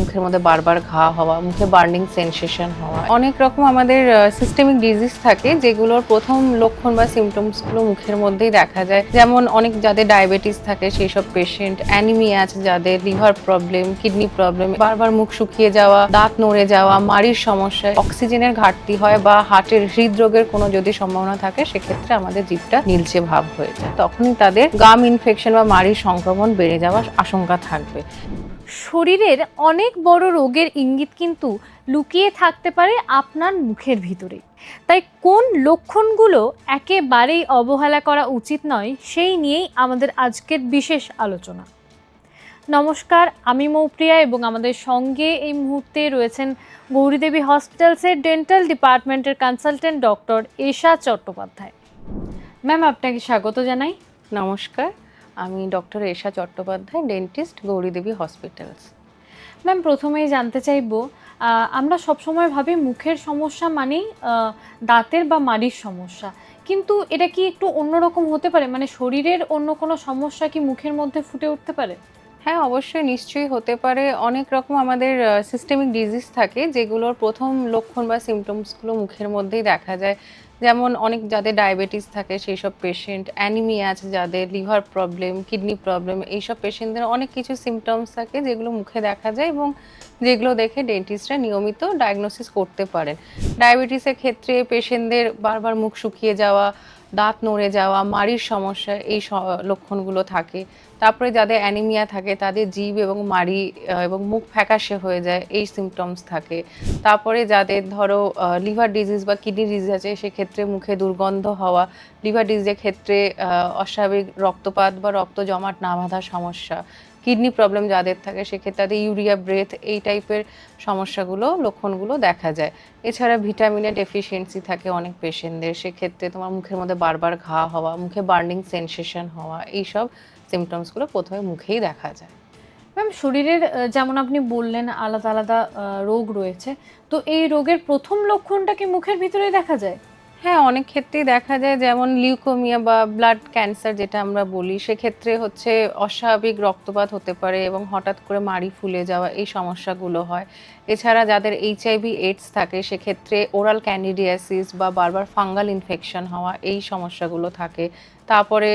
মুখের মধ্যে বারবার ঘা হওয়া, মুখে বার্নিং সেনসেশন হওয়া, অনেক রকম আমাদের সিস্টেমিক ডিজিজ থাকে যেগুলোর প্রথম লক্ষণ বা সিমটমসগুলো মুখের মধ্যেই দেখা যায়। যেমন অনেক যাদের ডায়াবেটিস থাকে সেই সব পেশেন্ট, অ্যানিমিয়া আছে যাদের, লিভার প্রবলেম, কিডনি প্রবলেম, বারবার মুখ শুকিয়ে যাওয়া, দাঁত নড়ে যাওয়া, মাড়ির সমস্যা, অক্সিজেনের ঘাটতি হয় বা হার্টের হৃদরোগের কোনো যদি সম্ভাবনা থাকে সেক্ষেত্রে আমাদের জিভটা নীলচে ভাব হয়ে যায়। তখনই তাদের গাম ইনফেকশন বা মাড়ির সংক্রমণ বেড়ে যাওয়ার আশঙ্কা থাকবে। শরীরের অনেক বড় রোগের ইঙ্গিত কিন্তু লুকিয়ে থাকতে পারে আপনার মুখের ভিতরে। তাই কোন লক্ষণগুলো একেবারেই অবহেলা করা উচিত নয় সেই নিয়েই আমাদের আজকের বিশেষ আলোচনা। নমস্কার, আমি মৌপ্রিয়া এবং আমাদের সঙ্গে এই মুহূর্তে রয়েছেন গৌরীদেবী হসপিটালসের ডেন্টাল ডিপার্টমেন্টের কনসালটেন্ট ডক্টর এশা চট্টোপাধ্যায়। ম্যাম, আপনাকে স্বাগত জানাই। নমস্কার, আমি ডক্টর এশা Chattopadhyay, dentist, Gouri Devi hospitals. Ma'am, প্রথমেই জানতে চাইবো, আমরা সবসময় ভাবি মুখের সমস্যা মানেই দাঁতের বা মাড়ির সমস্যা, কিন্তু এটা কি একটু অন্যরকম হতে পারে? মানে শরীরের অন্য কোনো সমস্যা কি মুখের মধ্যে ফুটে উঠতে পারে? হ্যাঁ, অবশ্যই, নিশ্চয়ই হতে পারে। অনেক রকম আমাদের সিস্টেমিক ডিজিজ থাকে যেগুলোর প্রথম লক্ষণ বা সিমটমসগুলো মুখের মধ্যেই দেখা যায়। যেমন অনেক যাদের ডায়াবেটিস থাকে সেই সব পেশেন্ট, অ্যানিমিয়া আছে যাদের, লিভার প্রবলেম, কিডনি প্রবলেম, এইসব পেশেন্টদের অনেক কিছু সিমটমস থাকে যেগুলো মুখে দেখা যায় এবং যেগুলো দেখে ডেন্টিস্টরা নিয়মিত ডায়াগনোসিস করতে পারেন। ডায়াবেটিসের ক্ষেত্রে পেশেন্টদের বারবার মুখ শুকিয়ে যাওয়া, দাঁত নড়ে যাওয়া, মাড়ির সমস্যা, এই লক্ষণগুলো থাকে। তারপরে যাদের অ্যানিমিয়া থাকে তাদের জিভ এবং মাড়ি এবং মুখ ফ্যাকাশে হয়ে যায়, এই সিমটমস থাকে। তারপরে যাদের ধরো লিভার ডিজিজ বা কিডনি ডিজিজ আছে সেক্ষেত্রে মুখে দুর্গন্ধ হওয়া, লিভার ডিজিজের ক্ষেত্রে অস্বাভাবিক রক্তপাত বা রক্ত জমাট না বাঁধার সমস্যা, কিডনি প্রবলেম যাদের থাকে সেক্ষেত্রে তাদের ইউরিয়া ব্রেথ, এই টাইপের সমস্যাগুলো, লক্ষণগুলো দেখা যায়। এছাড়া ভিটামিনের ডেফিসিয়েন্সি থাকে অনেক পেশেন্টদের, সেক্ষেত্রে তোমার মুখের মধ্যে বারবার ঘা হওয়া, মুখে বার্নিং সেনসেশন হওয়া, এইসব সিমটমসগুলো প্রথমে মুখেই দেখা যায়। ম্যাম, শরীরের যেমন আপনি বললেন আলাদা আলাদা রোগ রয়েছে, তো এই রোগের প্রথম লক্ষণটা কি মুখের ভিতরে দেখা যায়? হ্যাঁ, অনেক ক্ষেত্রেই দেখা যায়। যেমন লিউকোমিয়া বা ব্লাড ক্যান্সার যেটা আমরা বলি, সেক্ষেত্রে হচ্ছে অস্বাভাবিক রক্তপাত হতে পারে এবং হঠাৎ করে মাড়ি ফুলে যাওয়া, এই সমস্যাগুলো হয়। এছাড়া যাদের এইচআইভি এইডস থাকে সেক্ষেত্রে ওরাল ক্যান্ডিডিয়াসিস বা বারবার ফাঙ্গাল ইনফেকশন হওয়া, এই সমস্যাগুলো থাকে। তারপরে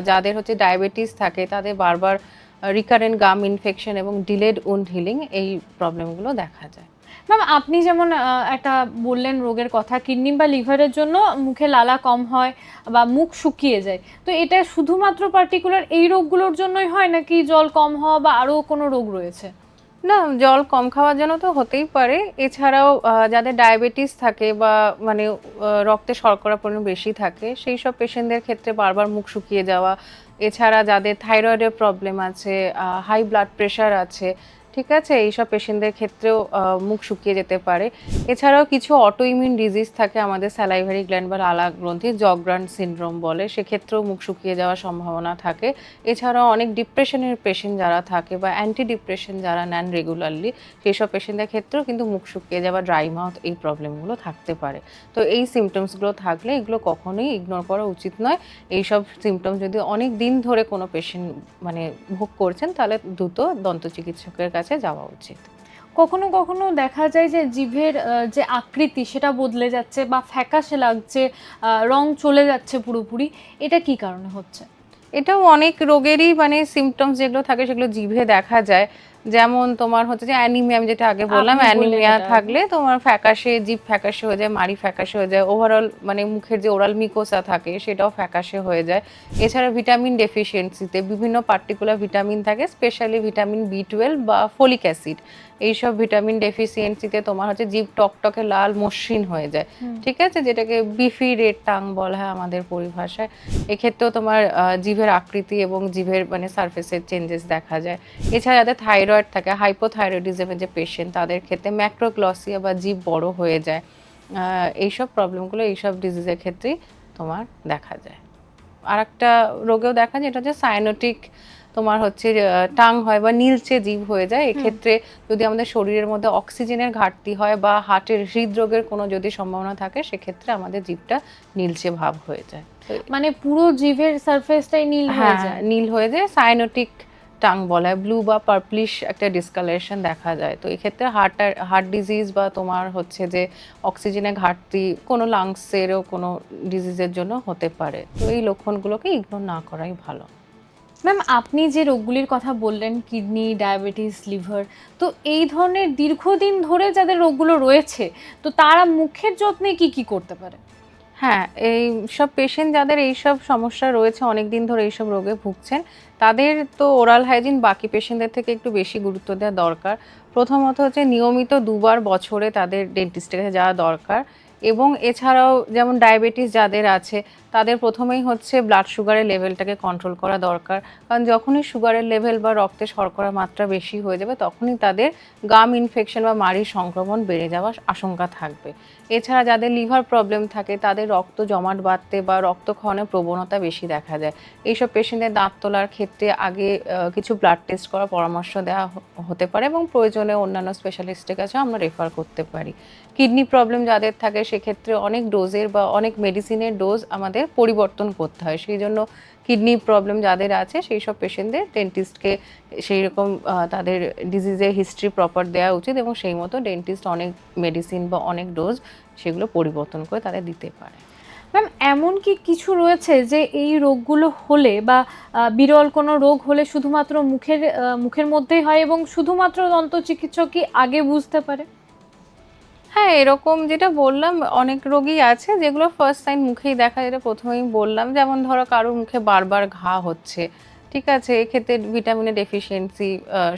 যাদের হচ্ছে ডায়াবেটিস থাকে তাদের বারবার রিকারেন্ট গাম ইনফেকশন এবং ডিলেড উন্ড হিলিং, এই প্রবলেমগুলো দেখা যায়। ম্যাম, আপনি যেমন একটা বললেন রোগের কথা, কিডনি বা লিভারের জন্য মুখে লালা কম হয় বা মুখ শুকিয়ে যায়, তো এটা শুধুমাত্র পার্টিকুলার এই রোগগুলোর জন্যই হয় নাকি জল কম হওয়া বা আরও কোনো রোগ রয়েছে? না, জল কম খাওয়ার জন্য তো হতেই পারে। এছাড়াও যাদের ডায়াবেটিস থাকে বা মানে রক্তে শর্করা পরিমাণ বেশি থাকে সেই সব পেশেন্টদের ক্ষেত্রে বারবার মুখ শুকিয়ে যাওয়া। এছাড়া যাদের থাইরয়েডের প্রবলেম আছে, হাই ব্লাড প্রেশার আছে, ঠিক আছে, এইসব পেশেন্টদের ক্ষেত্রেও মুখ শুকিয়ে যেতে পারে। এছাড়াও কিছু অটোইমিউন ডিজিজ থাকে আমাদের স্যালাইভারি গ্ল্যান্ড বা লালা গ্রন্থি, জগরান সিনড্রোম বলে, সেক্ষেত্রেও মুখ শুকিয়ে যাওয়ার সম্ভাবনা থাকে। এছাড়াও অনেক ডিপ্রেশনের পেশেন্ট যারা থাকে বা অ্যান্টি ডিপ্রেশন যারা নেন রেগুলারলি, সেই সব পেশেন্টদের ক্ষেত্রেও কিন্তু মুখ শুকিয়ে যাওয়া, ড্রাই মাউথ, এই প্রবলেমগুলো থাকতে পারে। তো এই সিমটমসগুলো থাকলে এগুলো কখনোই ইগনোর করা উচিত নয়। এইসব সিমটমস যদি অনেক দিন ধরে কোনো পেশেন্ট মানে ভোগ করছেন তাহলে দ্রুত দন্ত চিকিৎসকের কাছে যাওয়া উচিত। কখনো কখনো দেখা যায় যে জিভের যে আকৃতি সেটা বদলে যাচ্ছে বা ফ্যাকাশে লাগছে, রং চলে যাচ্ছে পুরোপুরি, এটা কি কারণে হচ্ছে? এটাও অনেক রোগেরই মানে সিমটমস যেগুলো থাকে সেগুলো জিভে দেখা যায়। যেমন তোমার হচ্ছে যে অ্যানিমিয়া, আমি যেটা আগে বললাম, অ্যানিমিয়া থাকলে তোমার ফ্যাকাশে, জিভ ফ্যাকাশে হয়ে যায়, মাড়ি ফ্যাকাশে হয়ে যায়, ওভারঅল মানে মুখের যে ওরাল মিকোসা থাকে সেটাও ফ্যাকাশে হয়ে যায়। এছাড়া ভিটামিন ডেফিসিয়েন্সিতে বিভিন্ন পার্টিকুলার ভিটামিন থাকে, স্পেশালি ভিটামিন B12 বা ফলিক অ্যাসিড, এইসব ভিটামিন ডেফিসিয়েন্সিতে তোমার হচ্ছে জিভ টকটকে লাল মসৃণ হয়ে যায়, ঠিক আছে, যেটাকে বিফি রেড টাং বলা হয় আমাদের পরিভাষায়। এক্ষেত্রেও তোমার জিভের আকৃতি এবং জিভের মানে সারফেসের চেঞ্জেস দেখা যায়। এছাড়া যাদের থাইরয়েড থাকে, হাইপোথাইরয়েডিজমের যে পেশেন্ট, তাদের ক্ষেত্রে ম্যাক্রোগ্লসিয়া বা জিভ বড় হয়ে যায়, এইসব প্রবলেমগুলো এইসব ডিজিজের ক্ষেত্রেই তোমার দেখা যায়। আর একটা রোগেও দেখা যায়, এটা হচ্ছে সাইনোটিক, তোমার হচ্ছে টাং হয় বা নীলচে জিভ হয়ে যায়। এক্ষেত্রে যদি আমাদের শরীরের মধ্যে অক্সিজেনের ঘাটতি হয় বা হার্টের হৃদরোগের কোনো যদি সম্ভাবনা থাকে সেক্ষেত্রে আমাদের জিভটা নীলচে ভাব হয়ে যায়। মানে পুরো জিভের সারফেসটাই নীল হয়ে যায়? নীল হয়ে যায়, সাইনোটিক টাং বলা হয়, ব্লু বা পার্পলিশ একটা ডিসকালারেশন দেখা যায়। তো এক্ষেত্রে হার্ট ডিজিজ বা তোমার হচ্ছে যে অক্সিজেনের ঘাটতি, কোনো লাংসেরও কোনো ডিজিজের জন্য হতে পারে। তো এই লক্ষণগুলোকে ইগনোর না করাই ভালো। ম্যাম, আপনি যে রোগগুলির কথা বললেন, কিডনি, ডায়াবেটিস, লিভার, তো এই ধরনের দীর্ঘদিন ধরে যাদের রোগগুলো রয়েছে, তো তারা মুখের যত্নে কি কি করতে পারে? হ্যাঁ, এই সব পেশেন্ট যাদের এইসব সমস্যা রয়েছে, অনেক দিন ধরে এইসব রোগে ভুগছেন, তাদের তো ওরাল হাইজিন বাকি পেশেন্টদের থেকে একটু বেশি গুরুত্ব দেওয়া দরকার। প্রথমত হচ্ছে নিয়মিত 2বার বছরে তাদের ডেন্টিস্টের কাছে যাওয়া দরকার, এবং এছাড়াও যেমন ডায়াবেটিস যাদের আছে তাদের প্রথমেই হচ্ছে ব্লাড সুগারের লেভেলটাকে কন্ট্রোল করা দরকার। কারণ যখনই সুগারের লেভেল বা রক্তে শর্করার মাত্রা বেশি হয়ে যাবে, তখনই তাদের গাম ইনফেকশন বা মাড়ির সংক্রমণ বেড়ে যাওয়ার আশঙ্কা থাকবে। এছাড়া যাদের লিভার প্রবলেম থাকে, তাদের রক্ত জমাট বাঁধতে বা রক্তক্ষরণের প্রবণতা বেশি দেখা যায়। এইসব পেশেন্টদের দাঁত তোলার ক্ষেত্রে আগে কিছু ব্লাড টেস্ট করার পরামর্শ দেওয়া হতে পারে, এবং প্রয়োজনে অন্যান্য স্পেশালিস্টের কাছে আমরা রেফার করতে পারি। কিডনি প্রবলেম যাদের থাকে, সেক্ষেত্রে অনেক ডোজের বা অনেক মেডিসিনের ডোজ আমাদের পরিবর্তন করতে হয়। সেই জন্য কিডনি প্রবলেম যাদের আছে সেই সব পেশেন্টদের ডেন্টিস্টকে সেই রকম তাদের ডিজিজের হিস্ট্রি প্রপার দেওয়া উচিত, এবং সেই মতো ডেন্টিস্ট অনেক মেডিসিন বা অনেক ডোজ সেগুলো পরিবর্তন করে তাদের দিতে পারে। ম্যাম, এমন কি কিছু রয়েছে যে এই রোগগুলো হলে বা বিরল কোনো রোগ হলে শুধুমাত্র মুখের মধ্যেই হয় এবং শুধুমাত্র দন্ত চিকিৎসকই আগে বুঝতে পারে? হ্যাঁ, এরকম যেটা বললাম অনেক রোগী আছে যেগুলো ফার্স্ট সাইন মুখেই দেখা, যেটা প্রথমেই বললাম। যেমন ধরো কারোর মুখে বারবার ঘা হচ্ছে, ঠিক আছে, এক্ষেত্রে ভিটামিনের ডেফিসিয়েন্সি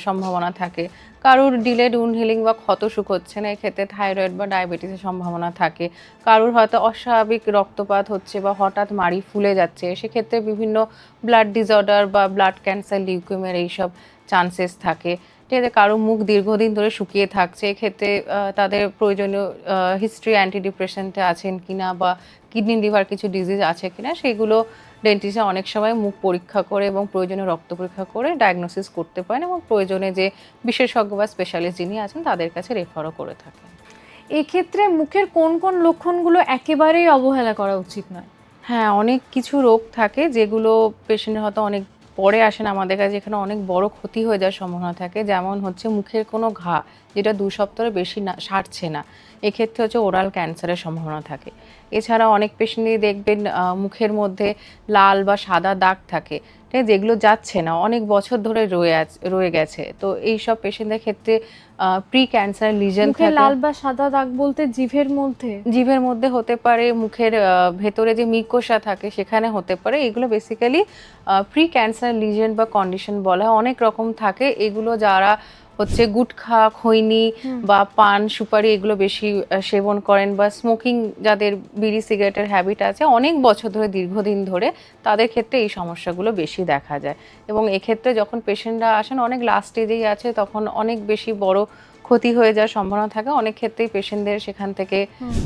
সম্ভাবনা থাকে। কারোর ডিলেড উন্ড হিলিং বা ক্ষত শুকোচ্ছে না, এক্ষেত্রে থাইরয়েড বা ডায়াবেটিসের সম্ভাবনা থাকে। কারোর হয়তো অস্বাভাবিক রক্তপাত হচ্ছে বা হঠাৎ মাড়ি ফুলে যাচ্ছে, সেক্ষেত্রে বিভিন্ন ব্লাড ডিসঅর্ডার বা ব্লাড ক্যান্সার, লিউকেমিয়ার এইসব চান্সেস থাকে। ঠিক আছে, কারো মুখ দীর্ঘদিন ধরে শুকিয়ে থাকছে, এক্ষেত্রে তাদের প্রয়োজনীয় হিস্ট্রি অ্যান্টিডিপ্রেসেন্টে আছেন কিনা বা কিডনি লিভার কিছু ডিজিজ আছে কিনা, সেগুলো ডেন্টিস্টরা অনেক সময় মুখ পরীক্ষা করে এবং প্রয়োজনীয় রক্ত পরীক্ষা করে ডায়াগনোসিস করতে পারেন, এবং প্রয়োজনে যে বিশেষজ্ঞ বা স্পেশালিস্ট যিনি আছেন তাদের কাছে রেফারও করে থাকেন। এক্ষেত্রে মুখের কোন কোন লক্ষণগুলো একেবারেই অবহেলা করা উচিত নয়? হ্যাঁ, অনেক কিছু রোগ থাকে যেগুলো পেশেন্টের হয়তো অনেক পরে আসেন আমাদের কাছে, যেখানে অনেক বড় ক্ষতি হয়ে যাওয়ার সম্ভাবনা থাকে। যেমন হচ্ছে মুখের কোনো ঘা যেটা 2 সপ্তাহের বেশি না সারছে না, এক্ষেত্রে হচ্ছে ওরাল ক্যান্সারের সম্ভাবনা থাকে। এছাড়া অনেক পেশেন্টই দেখবেন মুখের মধ্যে লাল বা সাদা দাগ থাকে, ঠিক আছে, যেগুলো যাচ্ছে না, অনেক বছর ধরে রয়ে গেছে। তো এই সব পেশেন্টদের ক্ষেত্রে প্রি ক্যান্সার লিজেন মুখে থাকে। লাল বা সাদা দাগ বলতে জিভের মধ্যে হতে পারে, মুখের ভেতরে যে মিকোশা থাকে সেখানে হতে পারে। এগুলো বেসিক্যালি প্রি ক্যান্সার লিজেন বা কন্ডিশন বলা হয়। অনেক রকম থাকে এগুলো। যারা হচ্ছে গুটখা, খৈনি বা পান সুপারি এগুলো বেশি সেবন করেন, বা স্মোকিং যাদের বিড়ি সিগারেটের হ্যাবিট আছে অনেক বছর ধরে, দীর্ঘদিন ধরে, তাদের ক্ষেত্রে এই সমস্যাগুলো বেশি দেখা যায়। এবং এক্ষেত্রে যখন পেশেন্টরা আসেন অনেক লাস্ট স্টেজেই আছে, তখন অনেক বেশি বড় ক্ষতি হয়ে যাওয়ার সম্ভাবনা থাকে। অনেক ক্ষেত্রেই পেশেন্টদের সেখান থেকে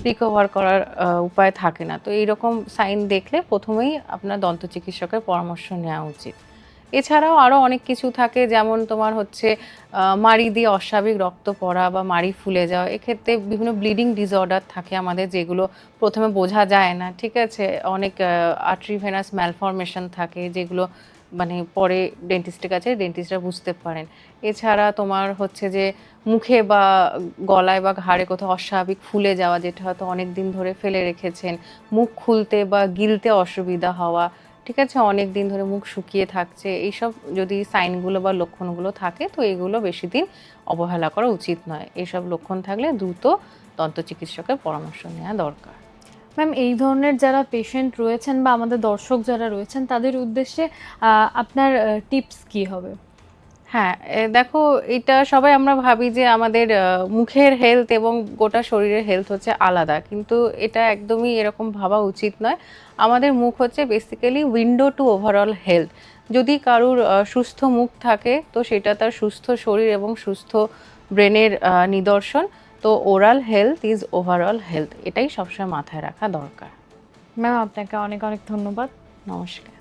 রিকভার করার উপায় থাকে না। তো এইরকম সাইন দেখলে প্রথমেই আপনার দন্ত চিকিৎসকের পরামর্শ নেওয়া উচিত। এছাড়াও আরও অনেক কিছু থাকে, যেমন তোমার হচ্ছে মাড়ি দিয়ে অস্বাভাবিক রক্ত পড়া বা মাড়ি ফুলে যাওয়া। এক্ষেত্রে বিভিন্ন ব্লিডিং ডিসঅর্ডার থাকে আমাদের, যেগুলো প্রথমে বোঝা যায় না, ঠিক আছে। অনেক আর্টারিভেনাস ম্যালফরমেশন থাকে, যেগুলো মানে পরে ডেন্টিস্টের কাছে ডেন্টিস্টরা বুঝতে পারেন। এছাড়া তোমার হচ্ছে যে মুখে বা গলায় বা ঘাড়ে কোথাও অস্বাভাবিক ফুলে যাওয়া, যেটা হয়তো অনেক দিন ধরে ফেলে রেখেছেন, মুখ খুলতে বা গিলতে অসুবিধা হওয়া, ঠিক আছে, অনেক দিন ধরে মুখ শুকিয়ে থাকছে, এইসব যদি সাইনগুলো বা লক্ষণগুলো থাকে, তো এগুলো বেশি দিন অবহেলা করা উচিত নয়। এইসব লক্ষণ থাকলে দ্রুত দন্ত চিকিৎসকের পরামর্শ নেওয়া দরকার। ম্যাম, এই ধরনের যারা পেশেন্ট রয়েছেন বা আমাদের দর্শক যারা রয়েছেন তাদের উদ্দেশ্যে আপনার টিপস কি হবে? হ্যাঁ, দেখো, এটা সবাই আমরা ভাবি যে আমাদের মুখের হেলথ এবং গোটা শরীরের হেলথ হচ্ছে আলাদা, কিন্তু এটা একদমই এরকম ভাবা উচিত নয়। আমাদের মুখ হচ্ছে basically window to overall health. যদি কারুর সুস্থ মুখ থাকে, তো সেটা তার সুস্থ শরীর এবং সুস্থ ব্রেনের নিদর্শন। তো oral health is overall health, এটাই সবসময় মাথায় রাখা দরকার। ম্যাম, আপনাকে অনেক অনেক ধন্যবাদ। নমস্কার।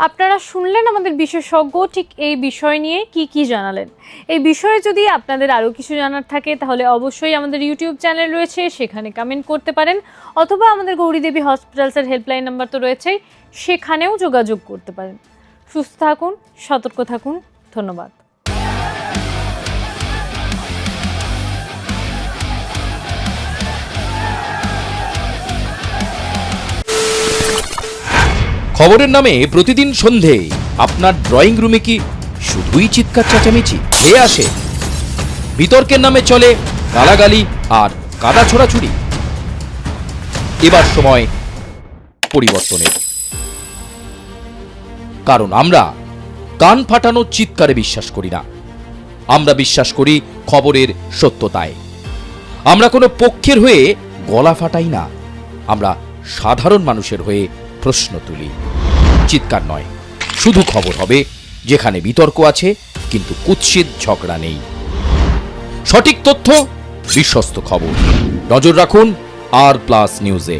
আপনারা শুনলেন আমাদের বিশেষজ্ঞ ঠিক এই বিষয় নিয়ে কি কি জানালেন। এই বিষয়ে যদি আপনাদের আরও কিছু জানার থাকে তাহলে অবশ্যই আমাদের ইউটিউব চ্যানেল রয়েছে, সেখানে কমেন্ট করতে পারেন, অথবা আমাদের গৌরী দেবী হসপিটালসের হেল্পলাইন নাম্বার তো রয়েছেই, সেখানেও যোগাযোগ করতে পারেন। সুস্থ থাকুন, সতর্ক থাকুন। ধন্যবাদ। খবরের নামে প্রতিদিন সন্ধে আপনার ড্রয়িং রুমে কি শুধুই চিৎকার চেঁচামেচি খেয়ে আসে? বিতর্কের নামে চলে গালাগালি আর কাদা ছোড়াছুড়ি। এবার সময় পরিবর্তনের, কারণ আমরা কান ফাটানো চিৎকারে বিশ্বাস করি না। আমরা বিশ্বাস করি খবরের সত্যতায়। আমরা কোনো পক্ষের হয়ে গলা ফাটাই না, আমরা সাধারণ মানুষের হয়ে প্রশ্ন তুলি। চিৎকার নয়, শুধু খবর হবে যেখানে বিতর্ক আছে কিন্তু কুৎসিত ঝগড়া নেই। সঠিক তথ্য, বিশ্বস্ত খবর। নজর রাখুন আর প্লাস নিউজে।